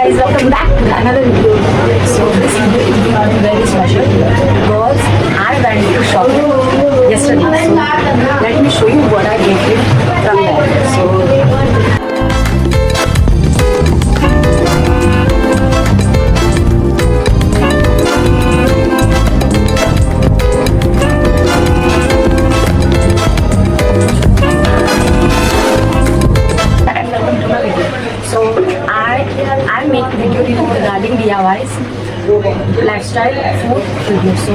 guys, welcome back to another video. So this video is going to be very special because I went to shopping yesterday. So let me show you what I get from there. So I make video regarding DIYs, lifestyle, food video. So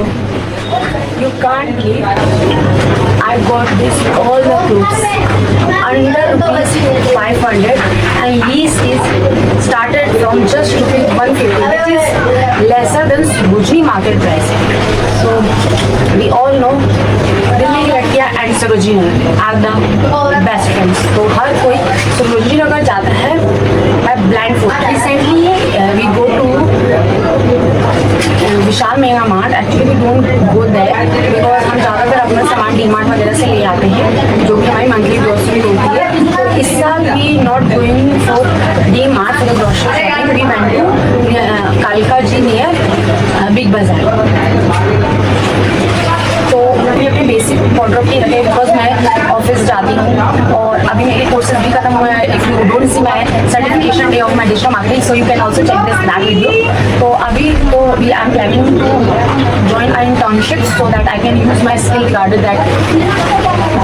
you can't believe I got this all the clothes under rupees 500 and lease is started from just rupees 150, which is lesser than Sarojini market price. So we all know Delhi की लड़कियाँ and Sarojini are the best friends. तो हर कोई सरोजिनी अगर जाता है buy blind food. Recently we go to Vishal Mega Mart. Actually we don't go there because हम ज़्यादातर अपना सामान डी मार्ट वगैरह से ले आते हैं जो कि हमारी मंथली ग्रोसरी होती है. तो इस साल we not going for D mart for the grocery shopping. We went to Kalika ji near Big Bazaar. तो अभी अपने बेसिक वॉर्डरोब की रखे बिकॉज मैं ऑफिस जाती हूँ और अभी मेरे कोर्सेज भी खत्म हुए हैं. If you don't see my certification day of my digital marketing, so you can also check this that video. तो अभी तो we I am planning to join I internship so that I can use my skill regarded that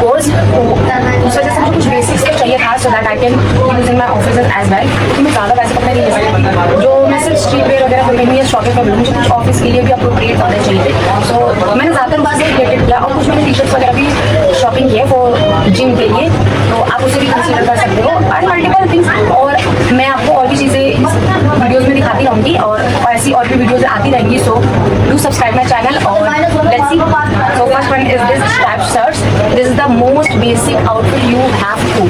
course. तो उस वजह से मुझे कुछ basics तो चाहिए था so that I can use in my office as well. क्योंकि मैं ज़्यादा पैसे पकड़े नहीं ले सकती. जो मैं सिर्फ स्ट्रीट वेयर वगैरह खरीदूँगी या शॉपिंग कर लूँगी, मुझे कुछ ऑफिस के लिए भी अप्रोप्रिएट होने चाहिए. सो मैंने ज़्यादातर उससे रिलेटेड किया और कुछ मैंने टी शर्ट्स वगैरह भी शॉपिंग की है फॉर जिम के लिए. तो आप उसे भी कंसीडर कर सकते हो एंड मल्टीपल थिंग्स. और मैं आपको और भी चीज़ें वीडियोज़ में दिखाती रहूँगी और ऐसी और भी वीडियोज़ आती रहेंगी. So do subscribe my channel और let's see. So first one is this strap shirts. This is the most basic outfit you have to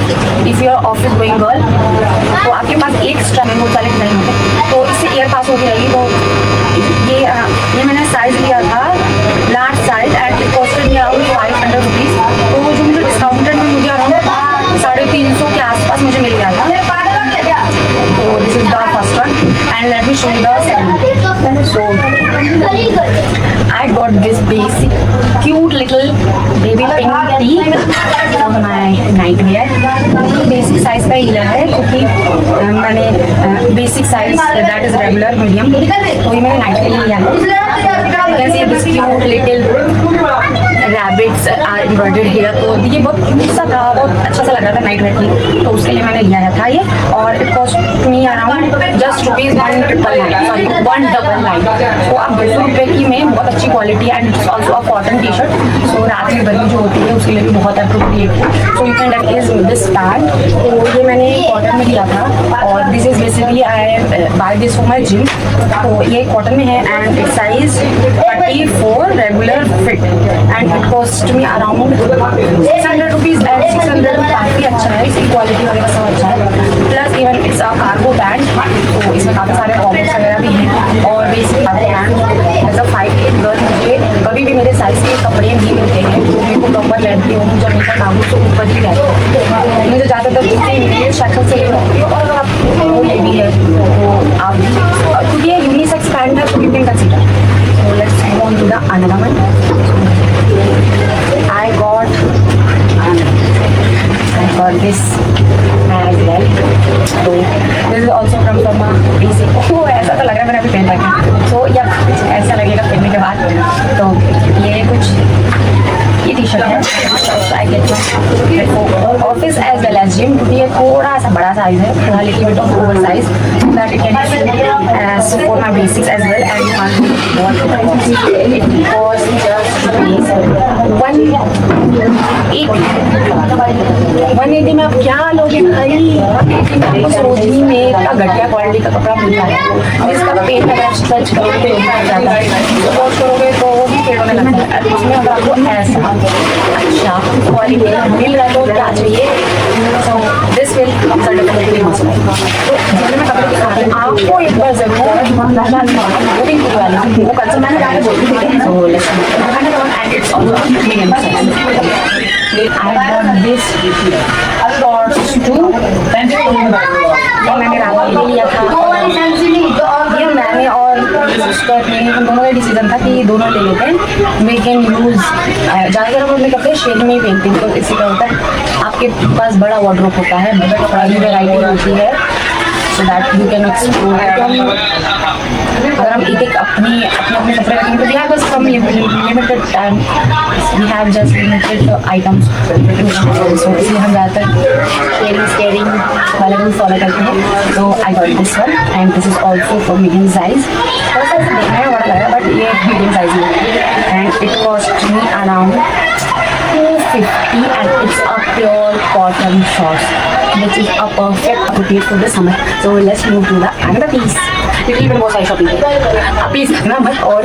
if you are office going girl. तो आपके पास एक स्ट्रैप में बहुत सारे design होते हैं तो इससे एयर पास होती रहेगी. तो ये मैंने साइज लिया था large size and it costed me around 500 rupees. तो जो मुझे डिस्काउंटेड में मुझे अराउंड 350 के आसपास मुझे मिल गया था. तो this is the first one and let me show you the second. So I got this basic cute little baby pink tee for my night wear. Basic size का ही लिया है क्योंकि मैंने basic size that is regular medium, तो ये मैंने night के लिए लिया है. कैसे this cute little rabbits are embroidered here. तो ये बहुत क्यूट सा था, बहुत अच्छा सा लग रहा था नाइट वेयर की, तो उसके लिए मैंने लिया था ये. और it cost me around just rupees 199. तो आप 200 रुपये की में बहुत अच्छी quality and it's also a cotton T shirt. So रात में गर्मी जो होती है उसके लिए भी बहुत अप्रोप्रिएट है. So you can date is this pant. तो ये मैंने कॉटन में लिया था और this is basically I buy this for my gym. तो ये कॉटन में है and it size 34 regular fit and it cost me around 600 rupees. एंड 600 काफ़ी अच्छा है, इसकी क्वालिटी वगैरह सब अच्छा है. Plus even it's a cargo band. तो इसमें काफ़ी सारे पॉकेट्स वगैरह भी हैं और basic cargo band as a 5'8" girl मुझे कभी भी मेरे साइज़ के कपड़े नहीं मिलते हैं. तो मेरे को प्रॉपर रहती हूँ जब मेरा नाम तो ऊपर ही रहती है. मुझे ज़्यादातर मेरे शक्ल से ले सकती हूँ. और अगर आप वो ये भी है तो आप क्योंकि ये यूनिसेक्स पैंट है तो you can consider. So let's move on to the another one. I got this as well. So this is also from Sama basic. Oh, ऐसा तो लग रहा है मैंने अभी पहन रखा है. So या ऐसा लगेगा पहनने के बाद. तो ये कुछ ये टी शर्ट है. I get office as well as gym क्योंकि ये थोड़ा सा बड़ा साइज है, थोड़ा little bit of over size that it can as for my basics as well. And it cost just 180 में आप क्या लोगे भाई. 180 में सरोजिनी में इतना घटिया क्वालिटी का कपड़ा मिलता है जिसका पेट अगर स्ट्रेच करोगे तो वॉश करोगे तो वो भी पेड़ों में लगता है. उसमें अगर आपको ऐसा अच्छा क्वालिटी मिल रहा है तो क्या चाहिए. So this will certainly must. तो जिसमें मैं कपड़े दिखा रही हूँ आपको एक बार जरूर वो कल से मैंने बोली. So and it's also medium size. I got this shorts too. मैंने रात के लिए लिया था. स्कर्ट नहीं, हम दोनों का डिसीजन था कि दोनों ले लेते हैं। वी कैन यूज़ ज़्यादातर हम अपने कपड़े शेड में ही पहनते हैं, तो इसी का होता है आपके पास बड़ा वार्डरोब होता है, बड़ा कपड़ा की वैरायटी होती है, so that you can explore. अगर हम एक अपने कपड़े रखेंगे तो we have just some limited time, we have just limited items, so इसलिए हम ज़्यादातर शेयरिंग वाला रूल फॉलो करते हैं। तो आई got this one and this is also for medium size. थोड़ा सा देखने में बड़ा लगा बट ये मीडियम साइज में, and it cost me around 250 and it's a pure cotton shorts which is a perfect outfit for the summer. So let's move to the another piece. क्योंकि मैंने बहुत सारी शॉपिंग की, अब प्लीज़ देखना मत, और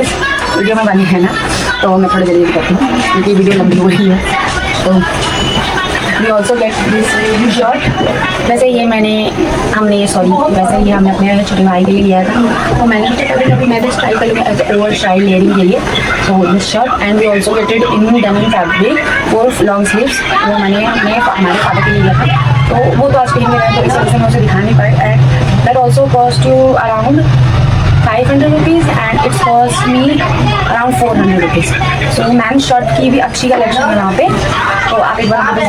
वीडियो में बनी है ना तो मैं थोड़ी जल्दी करती हूँ क्योंकि वीडियो लंबी हो रही है। तो we also get this shirt. वैसे ये हमने अपने छोटे भाई के लिए लिया था, तो मैंने सोचा कभी मैं भी ट्राई कर लूँगा एज ओवर स्टाइल लेयरिंग के लिए। So this shirt and we also get it in denim fabric for long sleeves. वो मैंने हमारे फादर के लिए लिया था, तो वो तो आज कहीं मेरा, तो इस वजह से मैं उसे दिखा नहीं पाई। And that also cost you around 500 rupees and it's cost me around 400 rupees. So man shirt की भी अच्छी कलेक्शन है यहाँ पे, तो आप एक बार ट्राई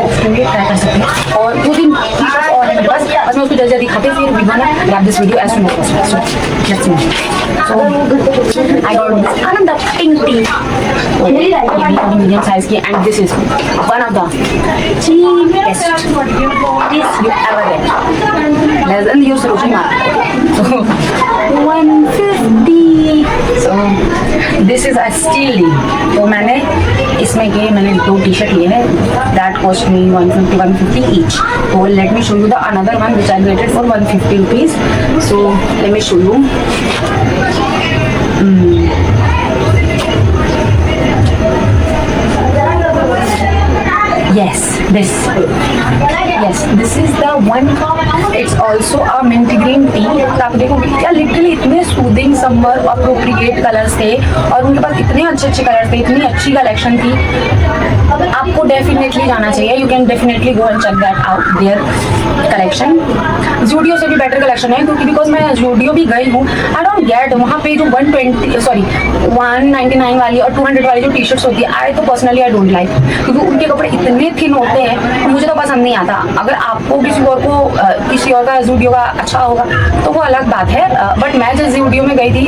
कर सकते हैं। और 2-3 टी शर्ट और है मेरे पास, बस मैं उसको जल्दी जल्दी दिखाते फिर we gonna grab this video as soon as possible. So let's move. So I got this another pink T, medium size की, and this is one of the cheapest piece you ever get, less than your Sarojini market. So 150। So this is a steal deal. तो मैंने 2 T shirt लिए हैं, that cost me 150 each. तो let me show you the another one which I get it for 150 rupees. So let me show you. Yes, this is the one. It's also a mint green tea. तो आप देखोगे क्या literally इतने soothing summer appropriate colours थे, और उनके पास इतने अच्छे कलर्स थे, इतनी अच्छी कलेक्शन थी। आपको डेफिनेटली जाना चाहिए, you can definitely go and check that out their collection. Zudio से भी बेटर कलेक्शन है, क्योंकि बिकॉज मैं जूडियो भी गई हूँ, आई डोंट गेट वहाँ पे जो 199 वाली और 200 वाली जो टी शर्ट्स होती है, आई तो पर्सनली आई डोंट लाइक, क्योंकि उनके कपड़े इतने थिन होते हैं, मुझे तो पसंद नहीं आता। अगर आपको किसी और का जूडियो का अच्छा होगा तो वो अलग बात है, बट मैं जिस जूडियो में गई थी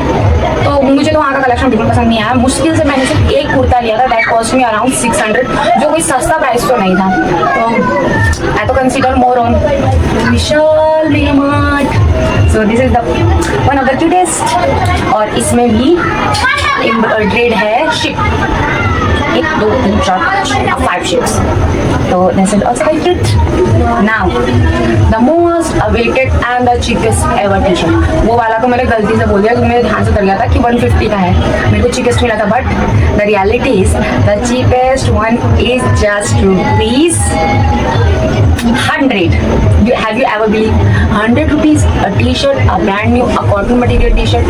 तो मुझे तो वहाँ का कलेक्शन बिल्कुल पसंद नहीं आया। मुश्किल से मैंने सिर्फ एक कुर्ता लिया था, दैट कॉस्ट मी अराउंड 600, जो कोई सस्ता प्राइस तो नहीं था। तो आई तो consider more on Vishal Mega Mart. So this is the one of the cutest, और इसमें भी एम्ब्रॉयडर्ड है ship, 1 2 3 4 5 ships. So this is also quite cute. Now the most awaited and the cheapest ever t-shirt. वो वाला तो मैंने गलती से बोल दिया, क्योंकि मेरे ध्यान से उतर गया था कि 150 का है, मेरे को cheapest मिला था, but the reality is the cheapest one is just rupees 100. Have you ever believed 100 rupees a t-shirt, a brand new, a cotton material t-shirt?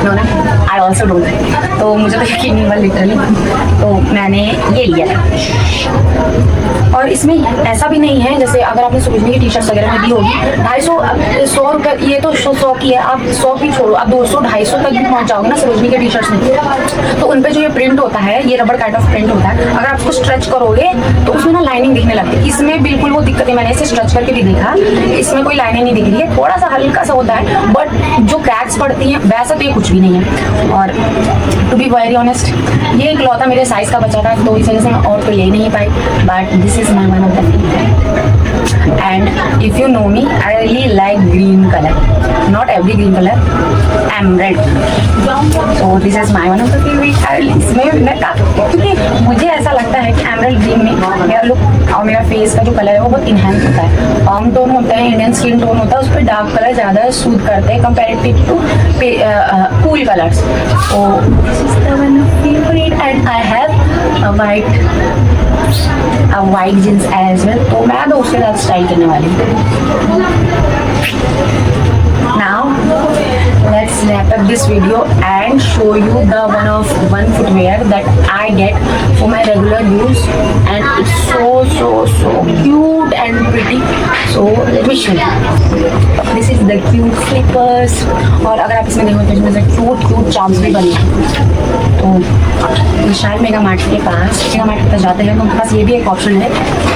No ना, I also don't. तो मुझे तो यकीन नहीं हुआ लिटरली, तो मैंने ये लिया था। और इसमें ऐसा भी नहीं है, जैसे अगर आपने सरोजिनी की टी शर्ट वगैरह में दी होगी 250 100 रुपये, ये तो 100 की है, आप 100 की छोड़ो, आप 200 250 तक भी पहुंच जाओगे ना सरोजिनी के टी शर्ट्स में। तो उन पे जो ये प्रिंट होता है, ये रबड़ काइंड ऑफ प्रिंट होता है, अगर आप उसको स्ट्रेच करोगे तो उसमें ना लाइनिंग दिखने लगती है। इसमें बिल्कुल वो दिक्कत है, मैंने इसे स्ट्रेच करके भी देखा, इसमें कोई लाइनिंग नहीं दिख रही है, थोड़ा सा हल्का सा होता है, बट जो क्रैक्स पड़ती हैं वैसा तो ये कुछ भी नहीं है। और टू बी वेरी ऑनेस्ट, ये एक लौता मेरे साइज का बचा था, तो इस वजह से मैं और तो ले नहीं पाई, but this is my one of the favourite. And if you know me, I really like green colour, not every green colour, emerald. So this is my one of the favourite. इसमें मैं क्योंकि मुझे ऐसा लगता है कि emerald green में मेरा लुक और मेरा फेस का जो कलर है वो बहुत इनहेंस होता है। आम टोन होता है, इंडियन स्किन टोन होता है, उस पर डार्क कलर ज़्यादा सूट करते हैं comparative to cool colours. So this is the one favourite, and I have a white jeans as well, तो मैं तो उसके साथ स्टाइल करने वाली हूँ। Now let's wrap up this video and show you the one footwear that I get for my regular use, and it's so cute and pretty. So let me show you. This is the cute slippers. और अगर आप इसमें देखो तो इसमें से cute charms भी बने हैं। तो विशाल मेगा मार्ट के पास जाते हैं तो उनके पास ये भी एक ऑप्शन है,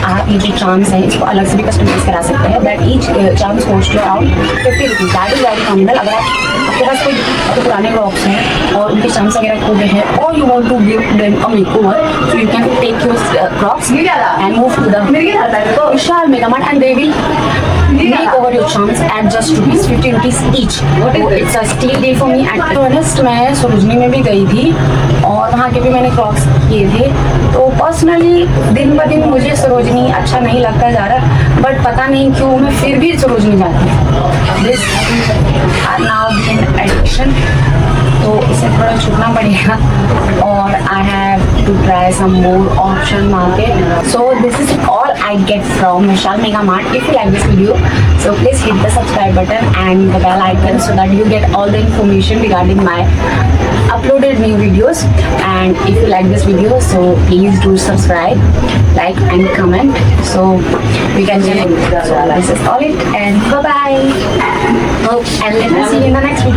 आप ये जो चार्म्स हैं इसको अलग से भी कस्टमाइज करा सकते हैं। That each charms cost you around 50 rupees. That is very communal. अगर आपके पास कोई पुराने क्रॉक्स हैं और उनके चार्म्स वगैरह खो गए हैं, और you want to give them a makeover, so you can take your Crocs and move to the Vishal Mega Mart and they will make over your charms at just ₹50 each. It's a steal deal for me. And to honest, मैं सरोजनी में भी गई थी और वहाँ के भी मैंने क्रॉक्स किए थे। तो पर्सनली दिन ब दिन मुझे सरोजनी अच्छा नहीं लगता जा रहा, बट पता नहीं क्यों मैं फिर भी सरोजनी जाती हूँ। This are now in addiction, तो इसे थोड़ा छूटना पड़ेगा और I have to try some more option market. So this is all I get from Vishal Mega Mart. If you like this video, so please hit the subscribe button and the bell icon so that you get all the information regarding my uploaded new videos. And if you like this video, so please do subscribe, like and comment so we can get it. So this is all it, and bye bye. And let me see you in the next video.